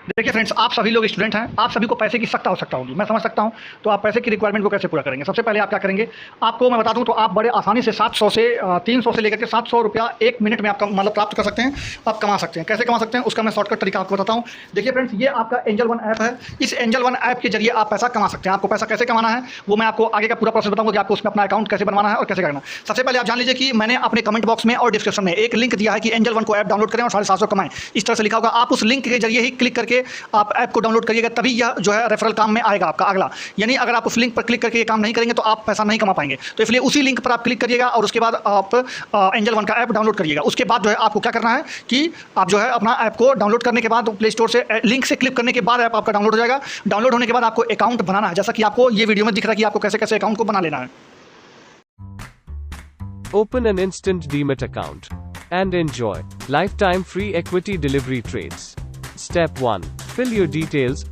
देखिए फ्रेंड्स, आप सभी लोग स्टूडेंट हैं, आप सभी को पैसे की सख्त आवश्यकता होगी, मैं समझ सकता हूँ। तो आप पैसे की रिक्वायरमेंट को कैसे पूरा करेंगे? सबसे पहले आप क्या करेंगे, आपको मैं बता दूँ तो आप बड़े आसानी से 700 से 300 से लेकर के 700 रुपया 1 मिनट में आप मतलब प्राप्त कर सकते हैं, आप कमा सकते हैं। कैसे कमा सकते हैं उसका मैं शॉर्टकट तरीका आपको बताता हूँ। देखिए फ्रेंड्स, ये आपका एंजल वन ऐप है। इस एंजल वन ऐप के जरिए आप पैसा कमा सकते हैं। आपको पैसा कैसे कमाना है वो मैं आपको आगे का पूरा प्रोसेस बताऊँगा कि आपको उसमें अपना अकाउंट कैसे बनवाना है और कैसे करना है। सबसे पहले आप जान लीजिए कि मैंने अपने कमेंट बॉक्स में और डिस्क्रिप्शन में एक लिंक दिया है कि एंजल वन को ऐप डाउनलोड करें और 750 कमाएं। इस तरह से लिखा होगा, आप उस लिंक के जरिए ही क्लिक करके आप ऐप को डाउनलोड करिएगा, तभी यह जो है रेफरल काम में आएगा आपका अगला। यानी अगर आप उस लिंक पर क्लिक करके ये काम नहीं करेंगे तो आप पैसा नहीं कमा पाएंगे। तो इसलिए उसी लिंक पर आप क्लिक करिएगा और उसके बाद आप एंजल वन का ऐप डाउनलोड करिएगा। उसके बाद जो है आपको क्या करना है कि आप जो है अपना ऐप को डाउनलोड करने के बाद प्ले स्टोर से लिंक से क्लिक करने के बाद ऐप आपका डाउनलोड हो जाएगा। डाउनलोड होने के बाद आपको अकाउंट बनाना है, जैसा कि आपको ये वीडियो में दिख रहा है कि आपको कैसे कैसे अकाउंट को बना लेना है। Open an instant Demat account and enjoy lifetime free equity delivery trades. Step 1. Fill your details.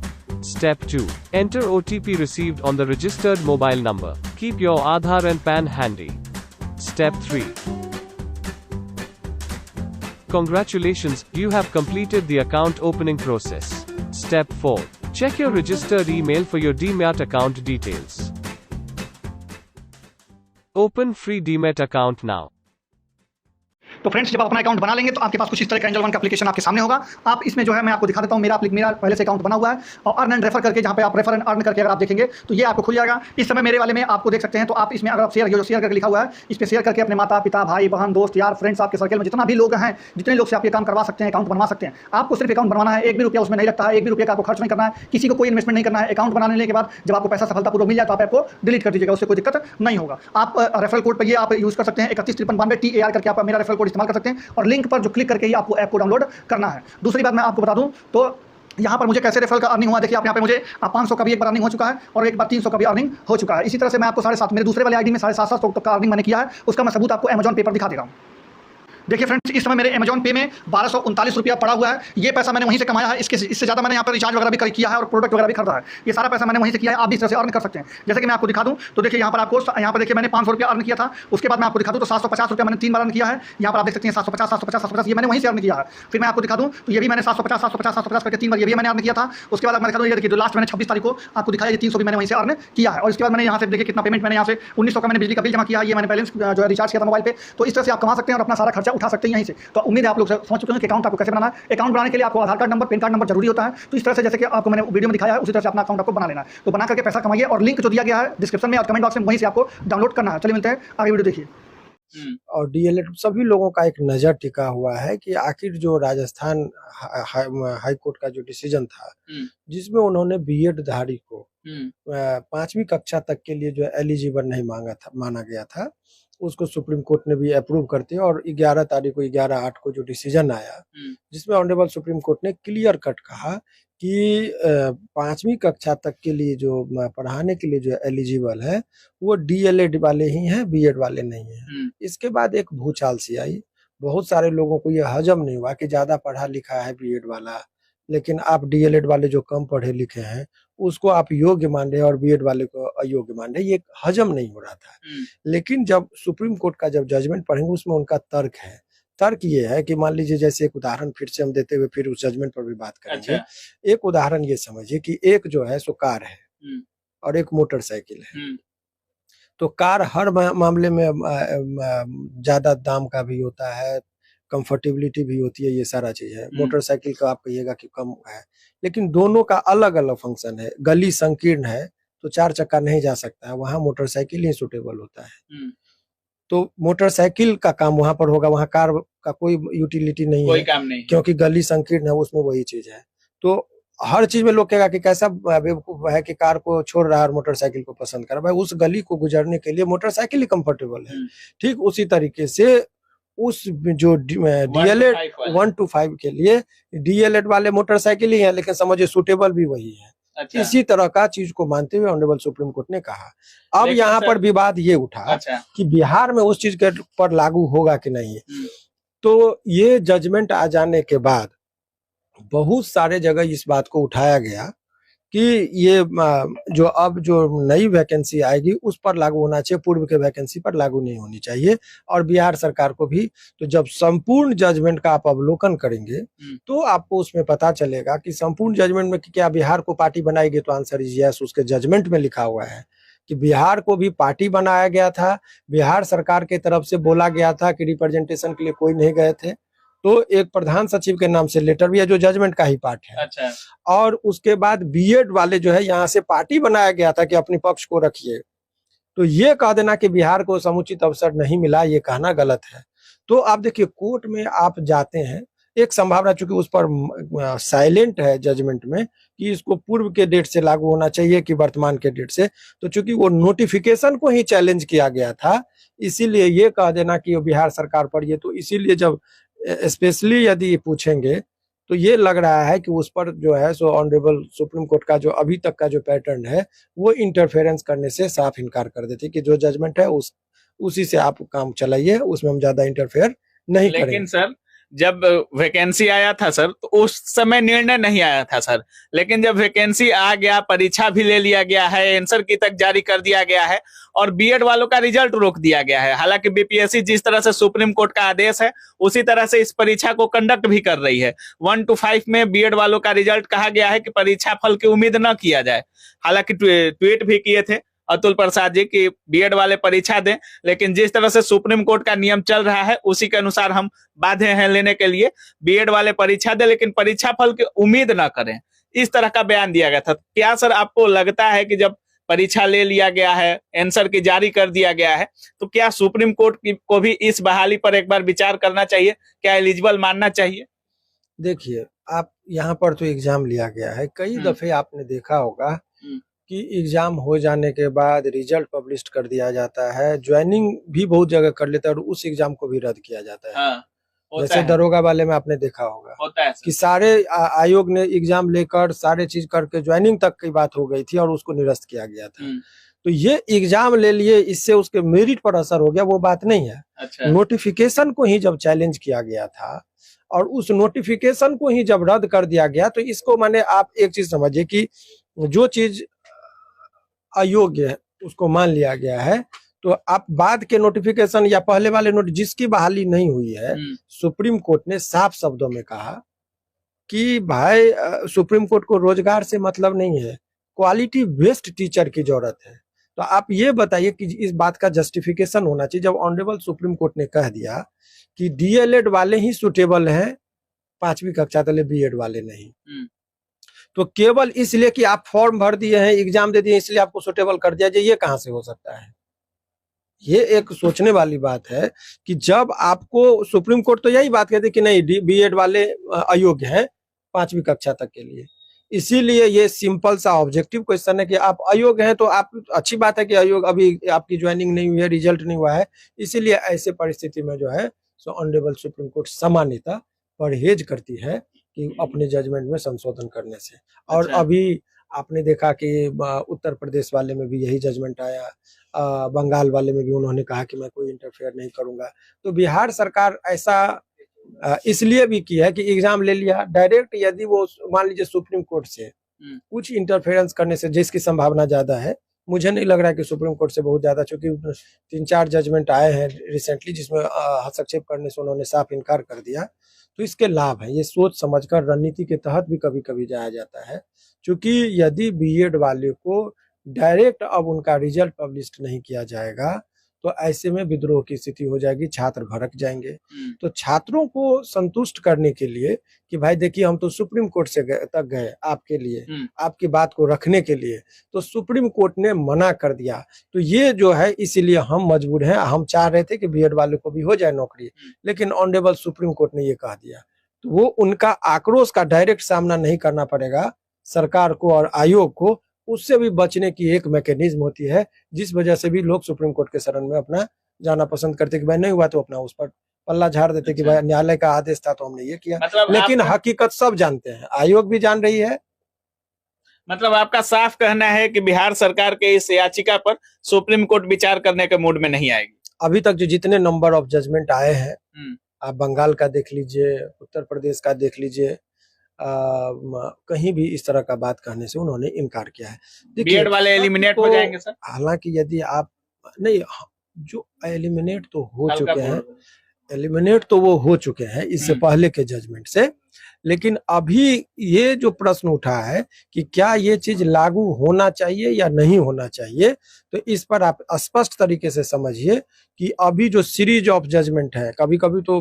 Step 2. Enter OTP received on the registered mobile number. Keep your Aadhaar and PAN handy. Step 3. Congratulations, you have completed the account opening process. Step 4. Check your registered email for your Demat account details. Open free Demat account now. तो friends, जब आप अपना account बना लेंगे तो आपके पास कुछ इस तरह का एंजल वन का एप्लीकेशन आपके सामने होगा। आप इसमें जो है मैं आपको दिखा देता हूँ, मेरा पहले से अकाउंट बना हुआ है और अर्न एंड रेफर करके, जहाँ पे आप रेफर एंड अर्न करके अगर आप देखेंगे तो ये आपको खुल जाएगा। इस समय मेरे वाले में आपको देख सकते हैं, तो आप इसमें अगर आप शेयर करके लिखा हुआ है, इस पर शेयर करके अपने माता पिता भाई बहन दोस्त यार फ्रेंड्स आपके सर्कल में जितना भी लोग हैं, जितने लोग से आप ये काम करवा सकते हैं, अकाउंट बनवा सकते हैं। आपको सिर्फ अकाउंट बनवाना है, 1 भी रुपया उसमें नहीं लगता है, 1 भी रुपया का आपको खर्च नहीं करना है, किसी को कोई इन्वेस्टमेंट नहीं करना है। अकाउंट बनाने के बाद जब आपको पैसा सफलतापूर्वक मिल जाए तो आप आपको डिलीट कर दीजिएगा, उससे कोई दिक्कत नहीं होगा। आप रेफरल कोड पर ये आप यूज कर सकते हैं 315392 TAR करके आप मेरा रेफरल कोड इस्तेमाल कर सकते हैं और लिंक पर जो क्लिक करके ही आपको ऐप को डाउनलोड करना है। दूसरी बात मैं आपको बता दूं तो यहाँ पर मुझे कैसे रेफरल का अर्निंग हुआ, देखिए आप यहाँ पे मुझे 500 का भी एक बार अर्निंग हो चुका है और एक बार 300 का भी अर्निंग हो चुका है। इसी तरह से मैं आपको 7.5 मेरे दूसरे वाले आईडी में 750 तक का अर्निंग मैंने किया है, उसका मैं सबूत आपको अमेजॉन पे पर दिखा देगा हूँ। देखिए फ्रेंड्स, इस समय मेरे अमेजॉन पे में 1239 रुपया पड़ा हुआ है। ये पैसा मैंने वहीं से कमाया है, इससे ज़्यादा मैंने यहाँ पर रिचार्ज वगैरह भी किया है और प्रोडक्ट वगैरह भी खरीदा है। ये सारा पैसा मैंने वहीं से किया है, आप भी इस तरह से अर्न कर सकते हैं। जैसे कि मैं आपको दिखा दूँ तो देखिए यहाँ पर आपको यहाँ पर देखिए मैंने 500 रुपया अर्न किया था। उसके बाद मैं आपको दिखा दूँ तो 750 रुपया मैंने 3 बार अर्न किया है। यहाँ पर आप देख सकते हैं 750 ये मैंने वहीं से अर्न किया है। फिर मैं आपको दिखा दूँ तो ये भी मैंने 750 करके 3 बार ये भी मैंने अर्न किया था। उसके बाद मैं दिखा दूँ, ये देखिए जो लास्ट मैंने 26 तारीख को आपको दिखाया, ये 300 भी मैंने वहीं से अर्न किया है। और इसके बाद मैंने यहाँ से देखिए कितना पेमेंट मैंने यहाँ से 1900 का मैंने बिजली का बिल जमा किया है, ये मैंने बैलेंस जो है रिचार्ज किया था मोबाइल पे। तो इस तरह से आप कमा सकते हैं और अपना सारा खर्चा उठा सकते हैं यहीं से। तो उम्मीद है आप लोग समझ चुके हैं कि अकाउंट आपको कैसे बनाना है। अकाउंट बनाने के लिए आपको Aadhaar card number, PAN card number जरूरी होता है। तो इस तरह से जैसे कि आपको मैंने वीडियो में दिखाया है उसी तरह से अपना अकाउंट आपको बना लेना है। तो बना करके पैसा कमाइए और लिंक जो दिया गया है डिस्क्रिप्शन में और कमेंट बॉक्स में वहीं से आपको डाउनलोड करना है। चलिए मिलते हैं, आगे वीडियो देखिए। और डीएलएड सभी लोगों का एक नज़र टिका हुआ है कि आखिर जो राजस्थान हाई कोर्ट का जो डिसीजन था, जिसमें उन्होंने बीएड धारी को 5वीं कक्षा तक के लिए जो एलिजिबल नहीं माना गया था, उसको सुप्रीम कोर्ट ने भी अप्रूव करते और 11 तारीख को 11/8 को जो डिसीजन आया, जिसमें ऑनरेबल सुप्रीम कोर्ट ने क्लियर कट कहा कि 5वीं कक्षा तक के लिए जो पढ़ाने के लिए जो एलिजिबल है वो डीएलएड वाले ही हैं, बीएड वाले नहीं हैं। इसके बाद एक भूचाल सी आई, बहुत सारे लोगों को ये हजम नहीं हुआ कि ज्यादा पढ़ा लिखा है बीएड वाला, लेकिन आप डीएलएड वाले जो कम पढ़े लिखे हैं उसको आप योग्य मान रहे हैं और बीएड वाले को अयोग्य मान रहे हैं। ये हजम नहीं हो रहा था। लेकिन जब सुप्रीम कोर्ट का जब जजमेंट पढ़ेंगे उसमें उनका तर्क है। तर्क ये है कि मान लीजिए, जैसे एक उदाहरण फिर से हम देते हुए फिर उस जजमेंट पर भी बात करेंगे। एक उदाहरण ये समझिए कि एक जो है सो कार है और एक मोटरसाइकिल है। तो कार हर मामले में ज्यादा दाम का भी होता है, कंफर्टेबिलिटी भी होती है, ये सारा चीज है। मोटरसाइकिल का आप कहिएगा कि कम है, लेकिन दोनों का अलग अलग फंक्शन है। गली संकीर्ण है तो 4 चक्का नहीं जा सकता है, वहां मोटरसाइकिल ही सुटेबल होता है। तो मोटरसाइकिल का काम वहां पर होगा, वहां कार का कोई यूटिलिटी नहीं है, काम नहीं, क्योंकि गली संकीर्ण है, उसमें वही चीज है। तो हर चीज में लोग कहेगा कि कैसा बेवकूफ है कि कार को छोड़ रहा है और मोटरसाइकिल को पसंद कर रहा है। भाई, उस गली को गुजरने के लिए मोटरसाइकिल ही कंफर्टेबल है। ठीक उसी तरीके से उस जो डीएलएड 1 to 5 के लिए डीएलएड वाले मोटरसाइकिल ही है, लेकिन समझिए सुटेबल भी वही है। अच्छा। इसी तरह का चीज को मानते हुए ऑनरेबल सुप्रीम कोर्ट ने कहा। अब यहाँ पर विवाद ये उठा कि बिहार में उस चीज के पर लागू होगा कि नहीं। तो ये जजमेंट आ जाने के बाद बहुत सारे जगह इस बात को उठाया गया कि ये जो अब जो नई वैकेंसी आएगी उस पर लागू होना चाहिए, पूर्व के वैकेंसी पर लागू नहीं होनी चाहिए। और बिहार सरकार को भी, तो जब संपूर्ण जजमेंट का आप अवलोकन करेंगे तो आपको उसमें पता चलेगा कि संपूर्ण जजमेंट में कि क्या बिहार को पार्टी बनाएगी, तो आंसर इज यस। उसके जजमेंट में लिखा हुआ है कि बिहार को भी पार्टी बनाया गया था, बिहार सरकार के तरफ से बोला गया था कि रिप्रेजेंटेशन के लिए कोई नहीं गए थे, तो एक प्रधान सचिव के नाम से लेटर भी है जो जजमेंट का ही पार्ट है। अच्छा। और उसके बाद बीएड वाले जो है यहाँ से पार्टी बनाया गया था कि अपने पक्ष को रखिए, तो ये कह देना कि बिहार को समुचित अवसर नहीं मिला, ये कहना गलत है। तो आप देखिए कोर्ट में आप जाते हैं, एक संभावना चूंकि उस पर साइलेंट है जजमेंट में कि इसको पूर्व के डेट से लागू होना चाहिए कि वर्तमान के डेट से, तो चूंकि वो नोटिफिकेशन को ही चैलेंज किया गया था, इसीलिए ये कह देना कि बिहार सरकार पर ये, तो इसीलिए जब स्पेशली यदि पूछेंगे तो ये लग रहा है कि उस पर जो है सो ऑनरेबल सुप्रीम कोर्ट का जो अभी तक का जो पैटर्न है वो इंटरफेरेंस करने से साफ इनकार कर देती कि जो जजमेंट है उसी से आप काम चलाइए, उसमें हम ज्यादा इंटरफेयर नहीं करेंगे। लेकिन सर जब वैकेंसी आया था सर तो उस समय निर्णय नहीं आया था सर, लेकिन जब वैकेंसी आ गया, परीक्षा भी ले लिया गया है, आंसर की तक जारी कर दिया गया है और बीएड वालों का रिजल्ट रोक दिया गया है। हालांकि बीपीएससी जिस तरह से सुप्रीम कोर्ट का आदेश है उसी तरह से इस परीक्षा को कंडक्ट भी कर रही है। 1 to 5 में बीएड वालों का रिजल्ट कहा गया है कि परीक्षा फल की उम्मीद न किया जाए। हालांकि ट्वीट भी किए थे अतुल प्रसाद जी की बीएड वाले परीक्षा दें, लेकिन जिस तरह से सुप्रीम कोर्ट का नियम चल रहा है उसी के अनुसार हम बाध्य हैं लेने के लिए। बीएड वाले परीक्षा दें लेकिन परीक्षा फल की उम्मीद ना करें, इस तरह का बयान दिया गया था। क्या सर आपको लगता है कि जब परीक्षा ले लिया गया है, आंसर की जारी कर दिया गया है, तो क्या सुप्रीम कोर्ट को भी इस बहाली पर एक बार विचार करना चाहिए, क्या एलिजिबल मानना चाहिए? देखिए आप यहाँ पर तो एग्जाम लिया गया है, कई दफे आपने देखा होगा कि एग्जाम हो जाने के बाद रिजल्ट पब्लिश कर दिया जाता है, ज्वाइनिंग भी बहुत जगह कर लेता है और उस एग्जाम को भी रद्द किया जाता है। हाँ, जैसे दरोगा वाले में आपने देखा होगा होता है कि सारे आयोग ने एग्जाम लेकर सारे चीज करके ज्वाइनिंग तक की बात हो गई थी और उसको निरस्त किया गया था। तो ये एग्जाम ले लिए, इससे उसके मेरिट पर असर हो गया, वो बात नहीं है। अच्छा। नोटिफिकेशन को ही जब चैलेंज किया गया था और उस नोटिफिकेशन को ही जब रद्द कर दिया गया, तो इसको माने आप एक चीज समझिए कि जो चीज अयोग्य है उसको मान लिया गया है, तो आप बाद के नोटिफिकेशन या पहले वाले जिसकी बहाली नहीं हुई है, सुप्रीम कोर्ट ने साफ शब्दों में कहा कि भाई सुप्रीम कोर्ट को रोजगार से मतलब नहीं है, क्वालिटी बेस्ड टीचर की जरूरत है। तो आप ये बताइए कि इस बात का जस्टिफिकेशन होना चाहिए। जब ऑनरेबल सुप्रीम कोर्ट ने कह दिया कि डीएलएड वाले ही सुटेबल हैं 5वीं कक्षा तक, बीएड वाले नहीं, तो केवल इसलिए कि आप फॉर्म भर दिए हैं, एग्जाम दे दिए, इसलिए आपको सुटेबल कर दिया जाए, ये कहां से हो सकता है? ये एक सोचने वाली बात है कि जब आपको सुप्रीम कोर्ट तो यही बात कहती कि नहीं बीएड वाले अयोग्य हैं 5वीं कक्षा तक के लिए, इसीलिए ये सिंपल सा ऑब्जेक्टिव क्वेश्चन है कि आप अयोग्य हैं, तो आप अच्छी बात है कि अयोग्य, अभी आपकी ज्वाइनिंग नहीं हुई है, रिजल्ट नहीं हुआ है, इसीलिए ऐसे परिस्थिति में जो है सो ऑनरेबल सुप्रीम कोर्ट सामान्यतः परहेज करती है कि अपने जजमेंट में संशोधन करने से। और अच्छा। अभी आपने देखा कि उत्तर प्रदेश वाले में भी यही जजमेंट आया, बंगाल वाले में भी उन्होंने कहा कि मैं कोई इंटरफेयर नहीं करूंगा। तो बिहार सरकार ऐसा इसलिए भी की है कि एग्जाम ले लिया डायरेक्ट, यदि वो मान लीजिए सुप्रीम कोर्ट से कुछ इंटरफेरेंस करने से, जिसकी संभावना ज्यादा है, मुझे नहीं लग रहा है कि सुप्रीम कोर्ट से बहुत ज्यादा, क्योंकि 3-4 जजमेंट आए हैं रिसेंटली जिसमें हस्तक्षेप करने से उन्होंने साफ इनकार कर दिया। तो इसके लाभ है, ये सोच समझकर रणनीति के तहत भी कभी कभी जाया जाता है, क्योंकि यदि बीएड वाले को डायरेक्ट अब उनका रिजल्ट पब्लिश नहीं किया जाएगा तो ऐसे में विद्रोह की स्थिति हो जाएगी, छात्र भड़क जाएंगे। तो छात्रों को संतुष्ट करने के लिए कि भाई देखिए हम तो सुप्रीम कोर्ट से तक गए आपके लिए, आपकी बात को रखने के लिए, तो सुप्रीम कोर्ट ने मना कर दिया, तो ये जो है इसीलिए हम मजबूर हैं। हम चाह रहे थे कि बीएड वाले को भी हो जाए नौकरी, लेकिन ऑनरेबल सुप्रीम कोर्ट ने ये कह दिया, तो वो उनका आक्रोश का डायरेक्ट सामना नहीं करना पड़ेगा सरकार को और आयोग को, उससे भी बचने की एक मैकेनिज्म होती है, जिस वजह से भी लोग सुप्रीम कोर्ट के शरण में अपना जाना पसंद करते कि भाई नहीं हुआ तो अपना उस पर पल्ला झाड़ देते। अच्छा। कि भाई न्यायालय का आदेश था तो हमने ये किया, मतलब लेकिन हकीकत सब जानते हैं, आयोग भी जान रही है। मतलब आपका साफ कहना है कि बिहार सरकार के इस याचिका पर सुप्रीम कोर्ट विचार करने के मूड में नहीं आएगी। अभी तक जो जितने नंबर ऑफ जजमेंट आए हैं, आप बंगाल का देख लीजिए, उत्तर प्रदेश का देख लीजिए, कहीं भी इस तरह का बात कहने से उन्होंने इनकार किया है। बीएड वाले एलिमिनेट हो जाएंगे सर? हालांकि यदि आप नहीं, जो एलिमिनेट तो हो हल्का चुके हैं, बोल। एलिमिनेट तो वो हो चुके हैं इससे पहले के जजमेंट से, लेकिन अभी ये जो प्रश्न उठा है कि क्या ये चीज लागू होना चाहिए या नहीं होना चाहिए, तो इस पर आप स्पष्ट तरीके से समझिए कि अभी जो सीरीज ऑफ जजमेंट है, कभी कभी तो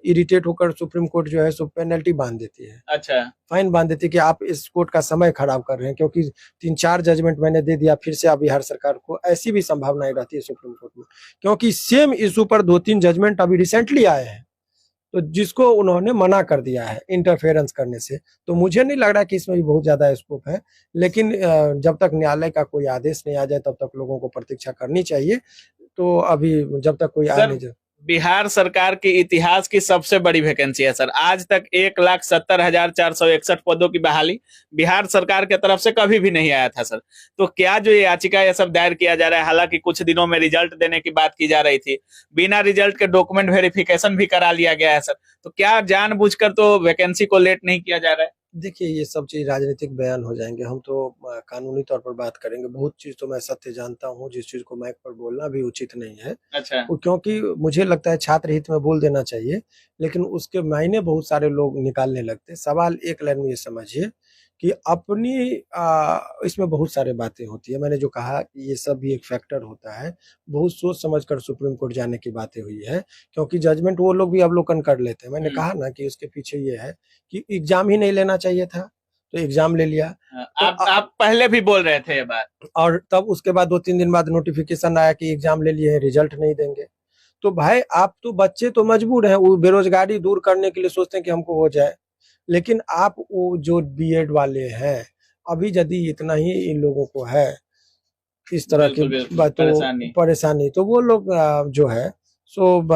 इरिटेट होकर सुप्रीम कोर्ट जो है सो पेनल्टी बांध देती है, अच्छा, फाइन बांध देती है कि आप इस कोर्ट का समय खराब कर रहे हैं, क्योंकि 3-4 जजमेंट मैंने दे दिया, फिर से अब बिहार सरकार को, ऐसी भी संभावनाएं रहती है सुप्रीम कोर्ट में, क्योंकि सेम इशू पर 2-3 जजमेंट अभी रिसेंटली आए हैं, तो जिसको उन्होंने मना कर दिया है इंटरफेरेंस करने से। तो मुझे नहीं लग रहा कि इसमें भी बहुत ज्यादा स्कोप है, लेकिन जब तक न्यायालय का कोई आदेश नहीं आ जाए तब तक लोगों को प्रतीक्षा करनी चाहिए। तो अभी जब तक कोई आ नहीं जाए। बिहार सरकार के इतिहास की सबसे बड़ी वैकेंसी है सर। आज तक 1,70,461 पदों की बहाली बिहार सरकार के तरफ से कभी भी नहीं आया था सर। तो क्या जो ये याचिका ये सब दायर किया जा रहा है, हालांकि कुछ दिनों में रिजल्ट देने की बात की जा रही थी, बिना रिजल्ट के डॉक्यूमेंट वेरिफिकेशन भी करा लिया गया है सर, तो क्या जानबूझकर तो वैकेंसी को लेट नहीं किया जा रहा है? देखिए, ये सब चीज राजनीतिक बयान हो जाएंगे, हम तो कानूनी तौर पर बात करेंगे। बहुत चीज तो मैं सत्य जानता हूँ, जिस चीज को माइक पर बोलना भी उचित नहीं है। अच्छा, क्योंकि मुझे लगता है छात्र हित में बोल देना चाहिए, लेकिन उसके मायने बहुत सारे लोग निकालने लगते। सवाल एक लाइन में ये समझिए कि अपनी इसमें बहुत सारे बातें होती है। मैंने जो कहा ये सब भी एक फैक्टर होता है, बहुत सोच समझकर सुप्रीम कोर्ट जाने की बातें हुई है, क्योंकि जजमेंट वो लोग भी अवलोकन कर लेते हैं। मैंने कहा ना कि उसके पीछे ये है कि एग्जाम ही नहीं लेना चाहिए था, तो एग्जाम ले लिया। आप पहले भी बोल रहे थे ये बात, और तब उसके बाद 2-3 दिन बाद नोटिफिकेशन आया कि एग्जाम ले लिए हैं, रिजल्ट नहीं देंगे। तो भाई आप तो बच्चे तो मजबूर हैं, वो बेरोजगारी दूर करने के लिए सोचते हैं कि हमको हो जाए, लेकिन आप वो जो बीएड वाले हैं, अभी यदि इतना ही इन लोगों को है इस तरह की परेशानी, तो वो लोग जो है सो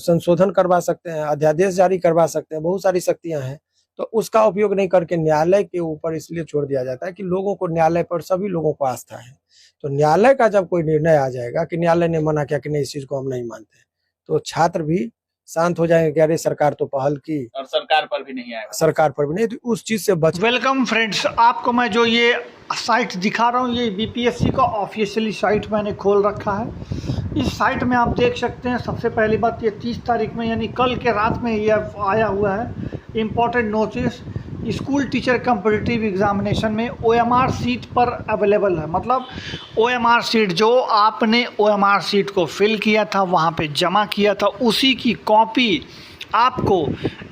संशोधन करवा सकते हैं, अध्यादेश जारी करवा सकते हैं, बहुत सारी शक्तियां हैं। तो उसका उपयोग नहीं करके न्यायालय के ऊपर इसलिए छोड़ दिया जाता है कि लोगों को न्यायालय पर, सभी लोगों को आस्था है। तो न्यायालय का जब कोई निर्णय आ जाएगा कि न्यायालय ने मना किया कि नहीं, इस चीज को हम नहीं मानते, तो छात्र भी शांत हो जाएंगे कि अरे सरकार तो पहल की, और सरकार पर भी नहीं आएगा, सरकार पर भी नहीं, तो उस चीज से बच। वेलकम फ्रेंड्स, आपको मैं जो ये साइट दिखा रहा हूँ, ये बीपीएससी का ऑफिशियली साइट मैंने खोल रखा है। इस साइट में आप देख सकते हैं, सबसे पहली बात ये 30 तारीख में यानी कल के रात में ये आया हुआ है important notice, school teacher competitive examination में ओएमआर सीट पर अवेलेबल है। मतलब ओएमआर सीट जो आपने ओएमआर सीट को फिल किया था, वहाँ पे जमा किया था, उसी की कॉपी आपको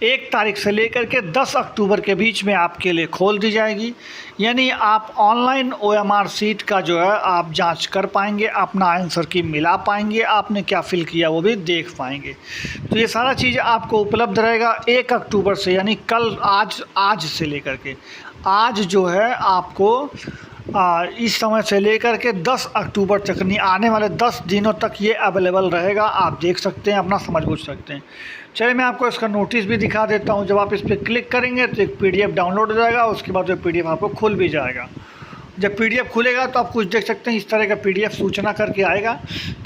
1 तारीख से लेकर के 10 अक्टूबर के बीच में आपके लिए खोल दी जाएगी। यानी आप ऑनलाइन ओएमआर सीट का जो है आप जांच कर पाएंगे, अपना आंसर की मिला पाएंगे, आपने क्या फिल किया वो भी देख पाएंगे। तो ये सारा चीज़ आपको उपलब्ध रहेगा 1 अक्टूबर से, यानी कल, आज से लेकर के आज जो है आपको इस समय से लेकर के 10 अक्टूबर तक, नहीं आने वाले 10 दिनों तक ये अवेलेबल रहेगा। आप देख सकते हैं, अपना समझ बूझ सकते हैं। चलिए मैं आपको इसका नोटिस भी दिखा देता हूं। जब आप इस पर क्लिक करेंगे तो एक पीडीएफ डाउनलोड हो जाएगा, उसके बाद वो पीडीएफ आपको खुल भी जाएगा। जब पीडीएफ खुलेगा तो आप कुछ देख सकते हैं, इस तरह का पीडीएफ सूचना करके आएगा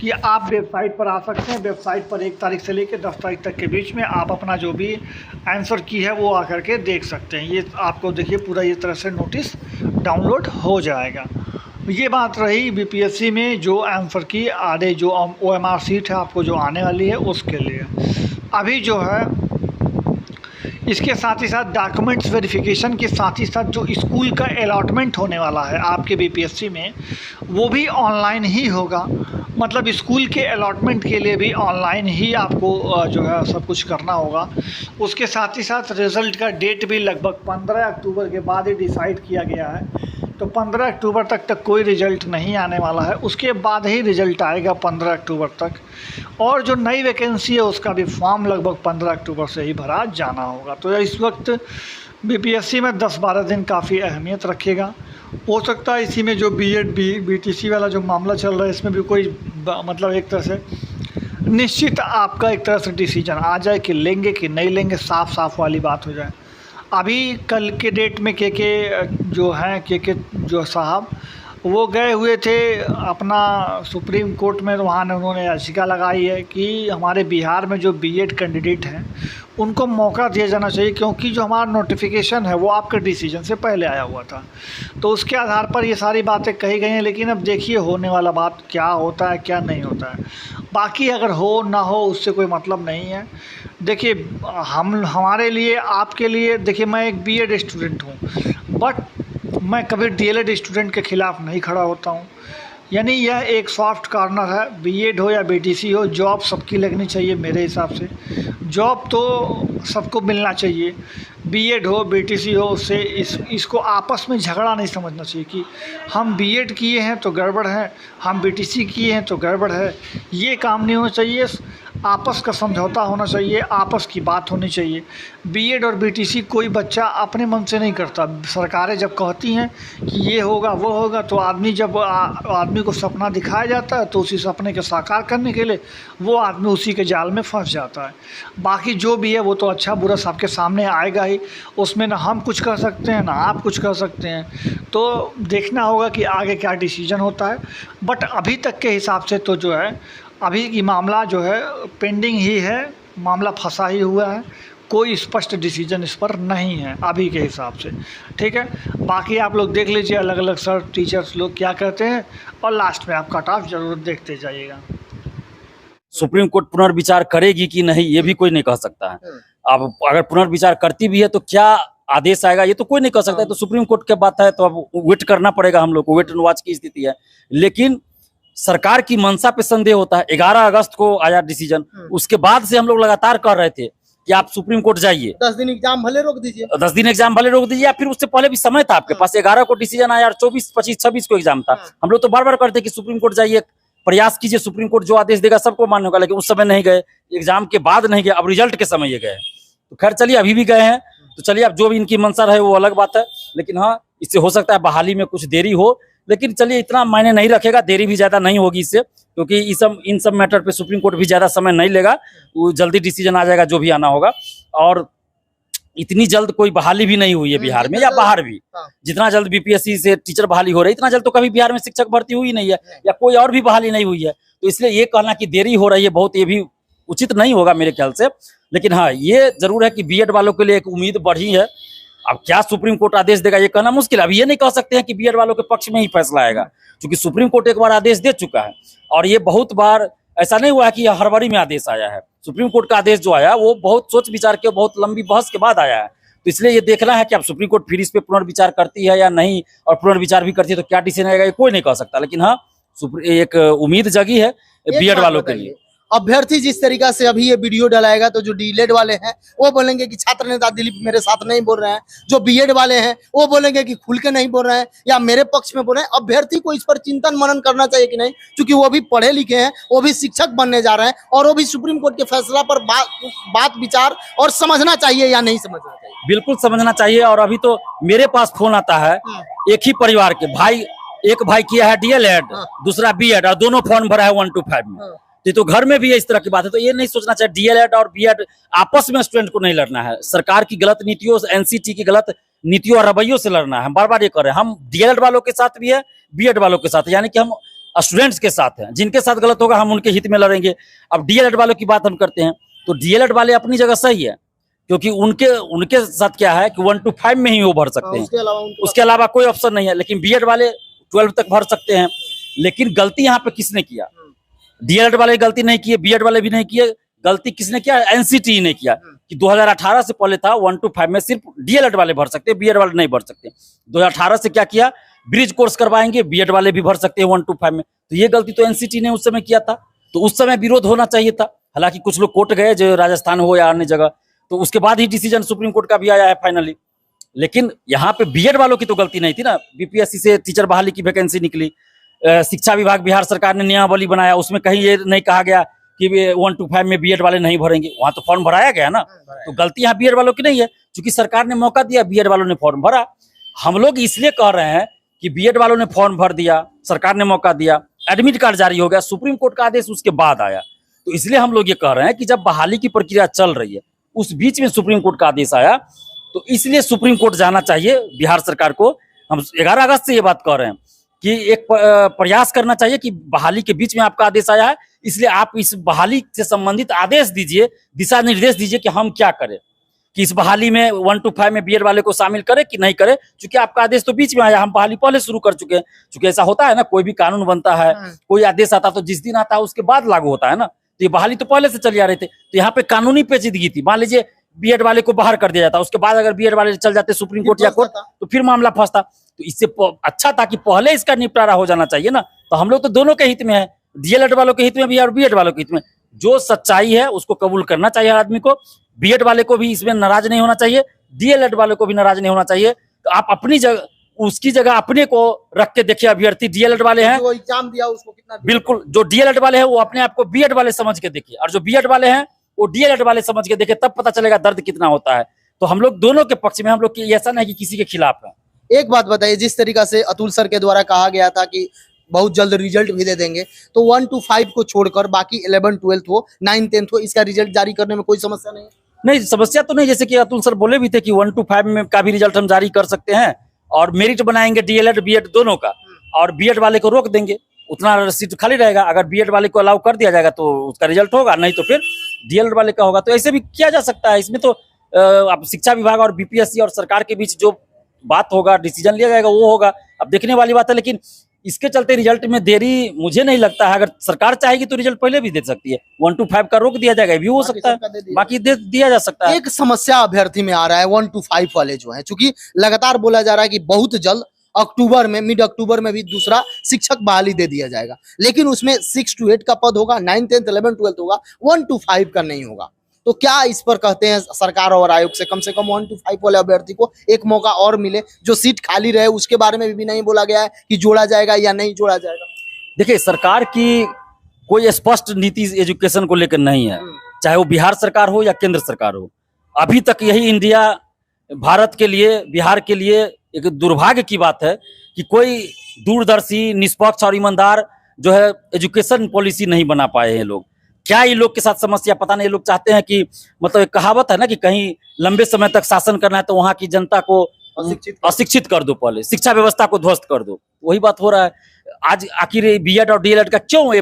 कि आप वेबसाइट पर आ सकते हैं। वेबसाइट पर 1 तारीख से लेकर 10 तारीख तक के बीच में आप अपना जो भी आंसर की है वो आकर के देख सकते हैं। ये आपको देखिए पूरा ये तरह से नोटिस डाउनलोड हो जाएगा। ये बात रही बीपीएससी में जो आंसर की आधे जो ओएमआर सीट है आपको जो आने वाली है उसके लिए। अभी जो है इसके साथ ही साथ डॉक्यूमेंट्स वेरिफिकेशन के साथ ही साथ जो स्कूल का अलॉटमेंट होने वाला है आपके बीपीएससी में, वो भी ऑनलाइन ही होगा। मतलब स्कूल के अलॉटमेंट के लिए भी ऑनलाइन ही आपको जो है सब कुछ करना होगा। उसके साथ ही साथ रिज़ल्ट का डेट भी लगभग 15 अक्टूबर के बाद ही डिसाइड किया गया है। तो 15 अक्टूबर तक कोई रिज़ल्ट नहीं आने वाला है, उसके बाद ही रिज़ल्ट आएगा 15 अक्टूबर तक। और जो नई वैकेंसी है उसका भी फॉर्म लगभग 15 अक्टूबर से ही भरा जाना होगा। तो इस वक्त बीपीएससी में 10-12 दिन काफ़ी अहमियत रखेगा। हो सकता है इसी में जो बीएड बीटीसी वाला जो मामला चल रहा है इसमें भी कोई मतलब एक तरह से निश्चित आपका एक तरह से डिसीजन आ जाए कि लेंगे कि नहीं लेंगे, साफ साफ वाली बात हो जाए। अभी कल के डेट में के जो हैं के जो साहब वो गए हुए थे अपना सुप्रीम कोर्ट में, तो वहाँ उन्होंने याचिका लगाई है कि हमारे बिहार में जो बीएड कैंडिडेट हैं उनको मौका दिया जाना चाहिए, क्योंकि जो हमारा नोटिफिकेशन है वो आपके डिसीजन से पहले आया हुआ था, तो उसके आधार पर ये सारी बातें कही गई हैं। लेकिन अब देखिए होने वाला बात क्या होता है क्या नहीं होता है। बाकी अगर हो ना हो उससे कोई मतलब नहीं है। देखिए हमारे लिए आपके लिए, देखिए मैं एक बीएड स्टूडेंट हूँ, बट मैं कभी डीएलएड स्टूडेंट के ख़िलाफ़ नहीं खड़ा होता हूँ। यानी यह एक सॉफ्ट कॉर्नर है, बीएड हो या बीटीसी हो, जॉब सबकी लगनी चाहिए मेरे हिसाब से। जॉब तो सबको मिलना चाहिए, बीएड हो बीटीसी हो, उससे इसको आपस में झगड़ा नहीं समझना चाहिए कि हम बीएड किए हैं तो गड़बड़ है, हम बीटीसी किए हैं तो गड़बड़ है। ये काम नहीं होना चाहिए, आपस का समझौता होना चाहिए, आपस की बात होनी चाहिए। बीएड और बीटीसी कोई बच्चा अपने मन से नहीं करता। सरकारें जब कहती हैं कि ये होगा वो होगा, तो आदमी को सपना दिखाया जाता है, तो उसी सपने के साकार करने के लिए वो आदमी उसी के जाल में फंस जाता है। बाकी जो भी है वो तो अच्छा बुरा सबके सामने आएगा ही, उसमें ना हम कुछ कर सकते हैं ना आप कुछ कर सकते हैं। तो देखना होगा कि आगे क्या डिसीजन होता है। बट अभी तक के हिसाब से तो जो है अभी की मामला जो है पेंडिंग ही है, मामला फंसा ही हुआ है, कोई स्पष्ट डिसीजन इस पर नहीं है अभी के हिसाब से। ठीक है, बाकी आप लोग देख लीजिए अलग अलग सर टीचर्स लोग क्या कहते हैं, और लास्ट में आप कट ऑफ जरूर देखते जाइएगा। सुप्रीम कोर्ट पुनर्विचार करेगी कि नहीं ये भी कोई नहीं कह सकता है। अब अगर पुनर्विचार करती भी है तो क्या आदेश आएगा ये तो कोई नहीं कह सकता है। तो सुप्रीम कोर्ट की बात है, तो अब वेट करना पड़ेगा हम लोग को, वेट एंड वॉच की स्थिति है। लेकिन सरकार की मंशा पे संदेह होता है। 11 अगस्त को आया डिसीजन, उसके बाद से हम लोग लगातार कर रहे थे कि आप सुप्रीम कोर्ट जाइए, 10 दिन एग्जाम भले रोक दीजिए, 10 दिन एग्जाम भले रोक दीजिए, या फिर उससे पहले भी समय था आपके पास। 11 को डिसीजन आया और 24, 25, 26 को एग्जाम था। हम लोग तो बार बार करते कि सुप्रीम कोर्ट जाइए, प्रयास कीजिए, सुप्रीम कोर्ट जो आदेश देगा सबको मान्य होगा। लेकिन उस समय नहीं गए, एग्जाम के बाद नहीं गए, अब रिजल्ट के समय ये गए। तो खैर चलिए अभी भी गए हैं, तो चलिए अब जो भी इनकी मंशा रहे वो अलग बात है। लेकिन हाँ, इससे हो सकता है बहाली में कुछ देरी हो, लेकिन चलिए इतना मायने नहीं रखेगा, देरी भी ज्यादा नहीं होगी इससे, क्योंकि इन सब मैटर पे सुप्रीम कोर्ट भी ज्यादा समय नहीं लेगा, वो जल्दी डिसीजन आ जाएगा जो भी आना होगा। और इतनी जल्द कोई बहाली भी नहीं हुई है बिहार में या बाहर भी। जितना जल्द बीपीएससी से टीचर बहाली हो रही है, इतना जल्द तो कभी बिहार में शिक्षक भर्ती हुई नहीं है, या कोई और भी बहाली नहीं हुई है। तो इसलिए ये कहना कि देरी हो रही है बहुत, ये भी उचित नहीं होगा मेरे ख्याल से। लेकिन हाँ, ये जरूर है कि बीएड वालों के लिए एक उम्मीद बढ़ी है। अब क्या सुप्रीम कोर्ट आदेश देगा ये कहना मुश्किल है। अब ये नहीं कह सकते हैं कि बीएड वालों के पक्ष में ही फैसला आएगा, क्योंकि सुप्रीम कोर्ट एक बार आदेश दे चुका है, और ये बहुत बार ऐसा नहीं हुआ है कि यह हड़बड़ी में आदेश आया है। सुप्रीम कोर्ट का आदेश जो आया वो बहुत सोच विचार के, बहुत लंबी बहस के बाद आया है। तो इसलिए ये देखना है कि अब सुप्रीम कोर्ट फिर इस पे पुनर्विचार करती है या नहीं, और पुनर्विचार भी करती है तो क्या डिसीजन आएगा ये कोई नहीं कह सकता। लेकिन हाँ, एक उम्मीद जगी है बीएड वालों के लिए। अभ्यर्थी जिस तरीका से अभी ये वीडियो डलाएगा, तो जो डीएलएड वाले हैं वो बोलेंगे कि छात्र नेता दिलीप मेरे साथ नहीं बोल रहे हैं, जो बीएड वाले हैं वो बोलेंगे कि खुल के नहीं बोल रहे हैं या मेरे पक्ष में बोल रहे हैं। अभ्यर्थी को इस पर चिंतन मनन करना चाहिए कि नहीं, क्योंकि वो भी पढ़े लिखे हैं, वो भी शिक्षक बनने जा रहे हैं, और वो भी सुप्रीम कोर्ट के फैसला पर बात विचार और समझना चाहिए या नहीं समझना चाहिए। बिल्कुल समझना चाहिए। और अभी तो मेरे पास फोन आता है एक ही परिवार के भाई, एक भाई किया है डीएलएड, दूसरा बीएड, और दोनों फॉर्म भरा है 1 to 5 में। तो घर में भी इस तरह की बात है। तो ये नहीं सोचना चाहिए डीएलएड और बीएड आपस में स्टूडेंट को नहीं लड़ना है, सरकार की गलत नीतियों, एनसीटी की गलत नीतियों और रवैयों से लड़ना है। हम बार बार ये कर रहे हैं, हम डीएलएड वालों के साथ भी है, बीएड वालों के साथ, यानी कि हम स्टूडेंट्स के साथ हैं। जिनके साथ गलत होगा हम उनके हित में लड़ेंगे। अब डीएलएड वालों की बात हम करते हैं, तो डीएलएड वाले अपनी जगह सही है, क्योंकि उनके साथ क्या है कि 1 to 5 में ही वो भर सकते हैं, उसके अलावा कोई ऑप्शन नहीं है। लेकिन बीएड वाले 12 तक भर सकते हैं। लेकिन गलती यहाँ पे किसने किया? डीएलएड वाले गलती नहीं किए, बीएड वाले भी नहीं किए, गलती किसने किया? एनसीटी ने किया कि 2018 से पहले था 1 to 5 में सिर्फ डीएलएड वाले भर सकते हैं, बीएड वाले नहीं भर सकते। 2018 से क्या किया? ब्रिज कोर्स करवाएंगे, बीएड वाले भी भर सकते हैं 1 to 5 में। तो ये गलती तो एनसीटी ने उस समय किया था, तो उस समय विरोध होना चाहिए था। हालांकि कुछ लोग कोर्ट गए, जो राजस्थान हो या अन्य जगह, तो उसके बाद ही डिसीजन सुप्रीम कोर्ट का भी आया है फाइनली। लेकिन यहाँ पे बीएड वालों की तो गलती नहीं थी ना। बीपीएससी से टीचर बहाली की वैकेंसी निकली, शिक्षा विभाग बिहार सरकार ने नियमावली बनाया, उसमें कहीं ये नहीं कहा गया कि 1 to 5 में बीएड वाले नहीं भरेंगे, वहां तो फॉर्म भराया गया ना। तो गलती यहाँ बीएड वालों की नहीं है, क्योंकि सरकार ने मौका दिया, बीएड वालों ने फॉर्म भरा। हम लोग इसलिए कह रहे हैं कि बीएड वालों ने फॉर्म भर दिया, सरकार ने मौका दिया, एडमिट कार्ड जारी हो गया, सुप्रीम कोर्ट का आदेश उसके बाद आया। तो इसलिए हम लोग ये कह रहे हैं कि जब बहाली की प्रक्रिया चल रही है, उस बीच में सुप्रीम कोर्ट का आदेश आया, तो इसलिए सुप्रीम कोर्ट जाना चाहिए बिहार सरकार को। हम 11 अगस्त से ये बात कह रहे हैं कि एक प्रयास करना चाहिए कि बहाली के बीच में आपका आदेश आया है, इसलिए आप इस बहाली से संबंधित आदेश दीजिए, दिशा निर्देश दीजिए कि हम क्या करें, कि इस बहाली में 1 to 5 में बीएड वाले को शामिल करें कि नहीं करें। चूंकि आपका आदेश तो बीच में आया, हम बहाली पहले शुरू कर चुके हैं। चूंकि ऐसा होता है ना, कोई भी कानून बनता है, कोई आदेश आता तो जिस दिन आता है उसके बाद लागू होता है ना, तो ये बहाली तो पहले से चली आ रही थी। तो यहाँ पे कानूनी पेचीदगी थी। मान लीजिए बीएड वाले को बाहर कर दिया जाता, उसके बाद अगर बीएड वाले चल जाते सुप्रीम कोर्ट या कोर्ट, तो फिर मामला फंसता। तो इससे अच्छा था कि पहले इसका निपटारा हो जाना चाहिए ना। तो हम लोग तो दोनों के हित में है, डीएलएड वालों के हित में भी और बीएड वालों के हित में। जो सच्चाई है उसको कबूल करना चाहिए हर आदमी को। बीएड वाले को भी इसमें नाराज नहीं होना चाहिए, डीएलएड वाले को भी नाराज नहीं होना चाहिए। तो आप अपनी जगह, उसकी जगह अपने को रख के देखिए। अभ्यर्थी डीएलएड वाले हैं, जो एग्जाम दिया उसको कितना बिल्कुल, जो डीएलएड वाले हैं वो अपने आप को बीएड वाले समझ के देखिए, और जो बीएड वाले हैं वो डीएलएड वाले समझ के देखिए, तब पता चलेगा दर्द कितना होता है। तो हम लोग दोनों के पक्ष में, हम लोग की ऐसा नहीं कि किसी के खिलाफ है। एक बात बताइए, जिस तरीका से अतुल सर के द्वारा कहा गया था कि बहुत जल्द रिजल्ट भी दे देंगे, तो 1 to 5 को छोड़कर बाकी 11, 12 हो, 9, 10 हो, इसका रिजल्ट जारी करने में कोई समस्या नहीं है? नहीं, समस्या तो नहीं। जैसे कि अतुल सर बोले भी थे कि 1 to 5 में का भी रिजल्ट हम जारी कर सकते हैं, और मेरिट बनाएंगे डीएलएड बीएड दोनों का, और बीएड वाले को रोक देंगे, उतना सीट खाली रहेगा। अगर बीएड वाले को अलाउ कर दिया जाएगा तो उसका रिजल्ट होगा, नहीं तो फिर डीएलएड वाले का होगा। तो ऐसे भी किया जा सकता है। इसमें तो अब शिक्षा विभाग और बीपीएससी और सरकार के बीच जो बात होगा, डिसीजन लिया जाएगा, वो होगा। अब देखने वाली बात है। लेकिन इसके चलते रिजल्ट में देरी मुझे नहीं लगता है। अगर सरकार चाहेगी तो रिजल्ट पहले भी दे सकती है। 1 to 5 का रोक दिया जाएगा, ये भी हो सकता है, बाकी दे दिया जा सकता है। एक समस्या अभ्यर्थी में आ रहा है 1 to 5 वाले जो है, चूंकि लगातार बोला जा रहा है कि बहुत जल्द अक्टूबर में, मिड अक्टूबर में भी दूसरा शिक्षक बहाली दे दिया जाएगा, लेकिन उसमें 6 to 8 का पद होगा, 9, 10, 11, 12 होगा, 1 to 5 का नहीं होगा। तो क्या इस पर कहते हैं सरकार और आयोग से कम 1 to 5 वाले अभ्यर्थी को एक मौका और मिले, जो सीट खाली रहे उसके बारे में भी नहीं बोला गया है कि जोड़ा जाएगा या नहीं जोड़ा जाएगा? देखिए, सरकार की कोई स्पष्ट नीति एजुकेशन को लेकर नहीं है, चाहे वो बिहार सरकार हो या केंद्र सरकार हो। अभी तक यही इंडिया, भारत के लिए, बिहार के लिए एक दुर्भाग्य की बात है कि कोई दूरदर्शी, निष्पक्ष और ईमानदार जो है एजुकेशन पॉलिसी नहीं बना पाए हैं लोग। क्या ये लोग के साथ समस्या पता नहीं। लोग चाहते हैं कि, मतलब एक कहावत है ना कि कहीं लंबे समय तक शासन करना है तो वहां की जनता को अशिक्षित कर दो, पहले शिक्षा व्यवस्था को ध्वस्त कर दो। वही बात हो रहा है आज। आखिर बीएड और डीएलएड का क्यों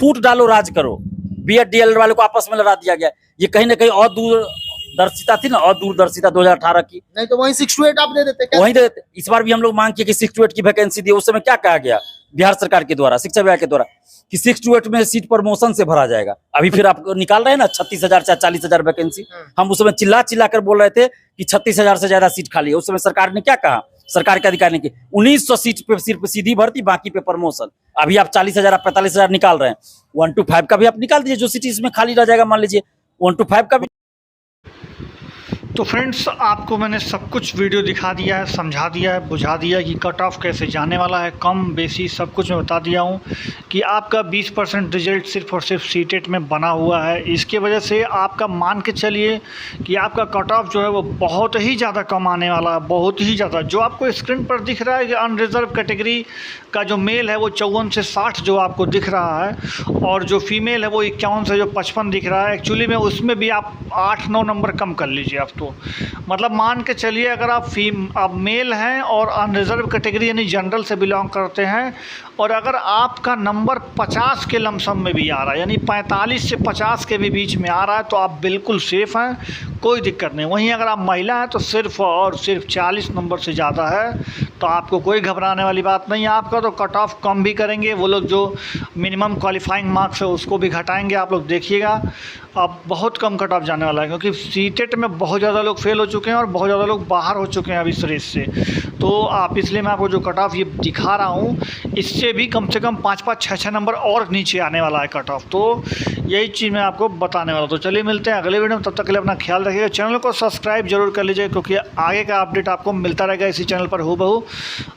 फूट डालो, राज करो। बीएड डीएलएड वाले को आपस में लड़ा दिया गया। ये कहीं ना कहीं और दूरदर्शिता थी ना, और दूरदर्शिता 2018 की। नहीं तो वहीं 6 to 8 आप दे देते क्या? वहीं दे देते। इस बार भी हम लोग मांग किए कि 6 to 8 की वैकेंसी दी। उस समय क्या कहा गया बिहार सरकार के द्वारा, शिक्षा विभाग के द्वारा, कि 6 to 8 में सीट प्रमोशन से भरा जाएगा। अभी फिर आप निकाल रहे हैं ना 36,000 से 40,000 वैकेंसी। हम उस समय चिल्ला कर बोल रहे थे कि 36,000 से ज्यादा सीट खाली है। उस समय सरकार ने क्या कहा, सरकार के अधिकारी ने की 1900 सीट पे सिर्फ सीधी भर्ती, बाकी पे प्रमोशन। अभी आप 40,000, 45,000 निकाल रहे हैं। 1 to 5 का भी आप निकाल दीजिए, जो सीट इसमें खाली रह जाएगा, मान लीजिए 1 to 5 का भी। तो फ्रेंड्स, आपको मैंने सब कुछ वीडियो दिखा दिया है, समझा दिया है, बुझा दिया कि कट ऑफ कैसे जाने वाला है, कम बेसी सब कुछ मैं बता दिया हूँ कि आपका 20% रिजल्ट सिर्फ और सिर्फ सीटेट में बना हुआ है। इसके वजह से आपका मान के चलिए कि आपका कट ऑफ जो है वो बहुत ही ज़्यादा कम आने वाला है, बहुत ही ज़्यादा। जो आपको स्क्रीन पर दिख रहा है कि अनरिजर्व कैटेगरी का जो मेल है वो 54 से 60 जो आपको दिख रहा है, और जो फीमेल है वो 51 से जो 55 दिख रहा है। एक्चुअली में उसमें भी आप 8-9 नंबर कम कर लीजिए आप। तो मतलब मान के चलिए अगर आप मेल हैं और अनरिजर्व कैटेगरी यानी जनरल से बिलोंग करते हैं, और अगर आपका नंबर 50 के लमसम में भी आ रहा है, यानी 45 से 50 के भी बीच में आ रहा है, तो आप बिल्कुल सेफ़ हैं, कोई दिक्कत नहीं। वहीं अगर आप महिला हैं तो सिर्फ और सिर्फ 40 नंबर से ज़्यादा है, तो आपको कोई घबराने वाली बात नहीं है। आपका तो कट ऑफ कम भी करेंगे वो लोग, जो मिनिमम क्वालिफाइंग मार्क्स है उसको भी घटाएंगे। आप लोग देखिएगा, अब बहुत कम कट ऑफ जाने वाला है, क्योंकि सीटेट में बहुत ज़्यादा लोग फेल हो चुके हैं और बहुत ज़्यादा लोग बाहर हो चुके हैं अभी इस रेस से। तो आप, इसलिए मैं आपको जो कट ऑफ ये दिखा रहा हूँ, इससे भी कम से कम 5-5, 6-6 नंबर और नीचे आने वाला है कट ऑफ। तो यही चीज़ मैं आपको बताने वाला हूँ। तो चलिए मिलते हैं अगले वीडियो में, तब तक के लिए अपना ख्याल रखिएगा। चैनल को सब्सक्राइब जरूर कर लीजिए, क्योंकि आगे का अपडेट आपको मिलता रहेगा इसी चैनल पर हूबहू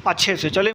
अच्छे से। चलिए।